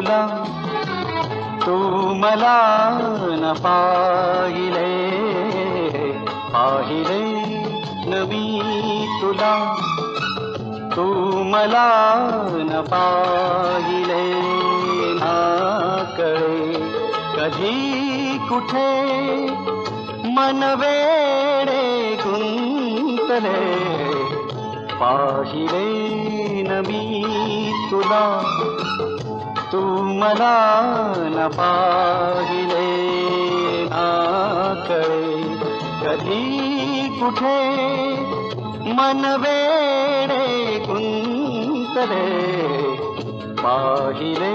तुला, तू मला न पाहिले, पाहिले न मी तुला, तू मला न पाहिले ना कळे कधी कुठे मन वेडे गुंतले, पाहिले न मी तुला, तू मला न पाहिले ना कळे कधी कुठे मन वेडे गुंतले, पाहिले